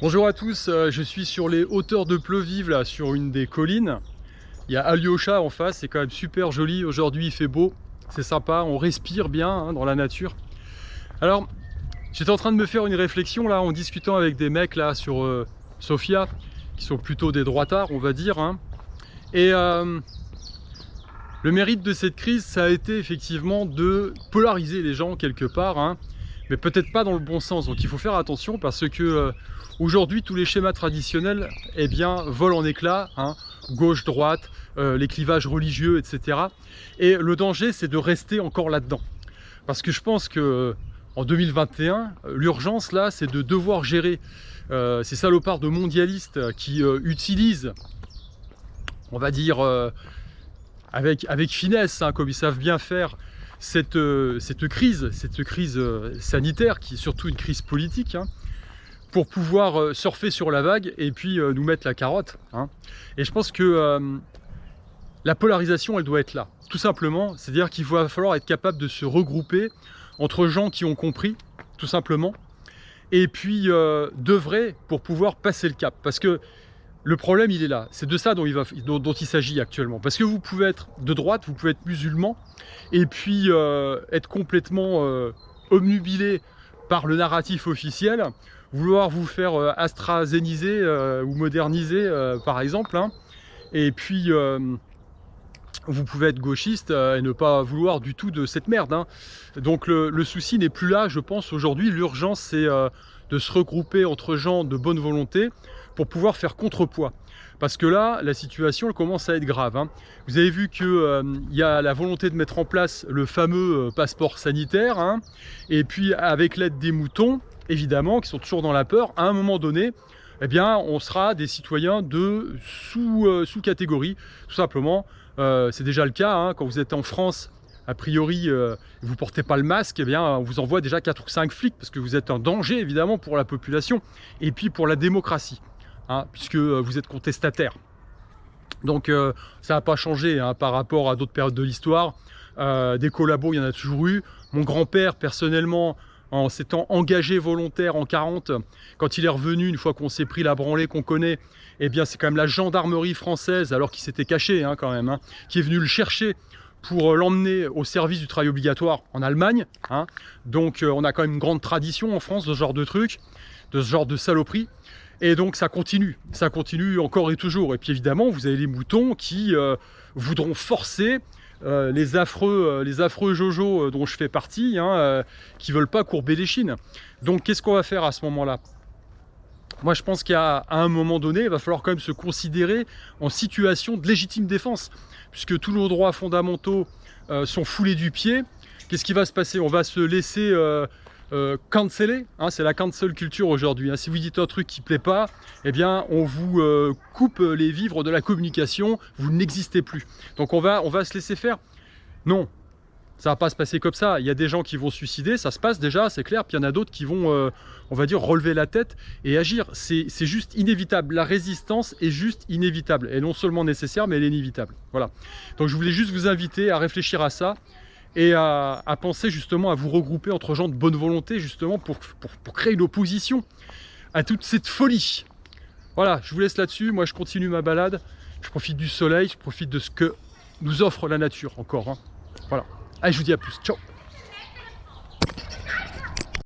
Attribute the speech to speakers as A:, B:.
A: Bonjour à tous, je suis sur les hauteurs de Pleuvive, là, sur une des collines. Il y a Alyosha en face, c'est quand même super joli. Aujourd'hui, il fait beau, c'est sympa, on respire bien hein, dans la nature. Alors, j'étais en train de me faire une réflexion là, en discutant avec des mecs là sur Sofia, qui sont plutôt des droitards, on va dire. Hein. Et le mérite de cette crise, ça a été effectivement de polariser les gens quelque part, hein, mais peut-être pas dans le bon sens. Donc il faut faire attention parce que aujourd'hui, tous les schémas traditionnels eh bien, volent en éclats, hein, gauche-droite, les clivages religieux, etc. Et le danger, c'est de rester encore là-dedans. Parce que je pense que en 2021, l'urgence là, c'est de devoir gérer ces salopards de mondialistes qui utilisent, on va dire, avec finesse, hein, comme ils savent bien faire, cette crise sanitaire, qui est surtout une crise politique, hein, pour pouvoir surfer sur la vague et puis nous mettre la carotte. Hein. Et je pense que la polarisation, elle doit être là, tout simplement. C'est-à-dire qu'il va falloir être capable de se regrouper entre gens qui ont compris, tout simplement, et puis d'œuvrer pour pouvoir passer le cap. Parce que le problème, il est là. C'est de ça dont il s'agit actuellement. Parce que vous pouvez être de droite, vous pouvez être musulman, et puis être complètement obnubilé par le narratif officiel, vouloir vous faire AstraZéniser ou moderniser, par exemple, hein, et puis vous pouvez être gauchiste et ne pas vouloir du tout de cette merde. Hein. Donc le souci n'est plus là, je pense, aujourd'hui. L'urgence, c'est de se regrouper entre gens de bonne volonté pour pouvoir faire contrepoids. Parce que là, la situation, elle commence à être grave. Hein. Vous avez vu qu'il y a la volonté de mettre en place le fameux passeport sanitaire. Hein. Et puis, avec l'aide des moutons, évidemment, qui sont toujours dans la peur, à un moment donné, eh bien, on sera des citoyens de sous-catégorie, tout simplement. C'est déjà le cas, hein, quand vous êtes en France, a priori, vous ne portez pas le masque, eh bien, on vous envoie déjà 4 ou 5 flics, parce que vous êtes un danger, évidemment, pour la population, et puis pour la démocratie, hein, puisque vous êtes contestataire. Donc, ça n'a pas changé hein, par rapport à d'autres périodes de l'histoire. Des collabos, il y en a toujours eu. Mon grand-père, personnellement, en s'étant engagé volontaire en 40, quand il est revenu, une fois qu'on s'est pris la branlée qu'on connaît, eh bien c'est quand même la gendarmerie française, alors qu'il s'était caché hein, quand même, hein, qui est venu le chercher pour l'emmener au service du travail obligatoire en Allemagne. Hein. Donc on a quand même une grande tradition en France de ce genre de truc, de ce genre de saloperie. Et donc ça continue encore et toujours. Et puis évidemment, vous avez les moutons qui voudront forcer les affreux Jojo dont je fais partie, hein, qui veulent pas courber les chines. Donc qu'est-ce qu'on va faire à ce moment-là? Moi je pense qu'à un moment donné, il va falloir quand même se considérer en situation de légitime défense, puisque tous nos droits fondamentaux sont foulés du pied. Qu'est-ce qui va se passer? On va se laisser canceller, hein, c'est la cancel culture aujourd'hui. Hein. Si vous dites un truc qui ne plaît pas, eh bien on vous coupe les vivres de la communication, vous n'existez plus. Donc on va se laisser faire? Non, ça va pas se passer comme ça. Il y a des gens qui vont se suicider, ça se passe déjà, c'est clair. Puis il y en a d'autres qui vont, on va dire, relever la tête et agir. C'est juste inévitable. La résistance est juste inévitable. Elle est non seulement nécessaire, mais elle est inévitable. Voilà. Donc je voulais juste vous inviter à réfléchir à ça et à penser justement à vous regrouper entre gens de bonne volonté, justement pour créer une opposition à toute cette folie. Voilà, je vous laisse là-dessus. Moi, je continue ma balade. Je profite du soleil, je profite de ce que nous offre la nature encore. Hein. Voilà. Allez, je vous dis à plus. Ciao.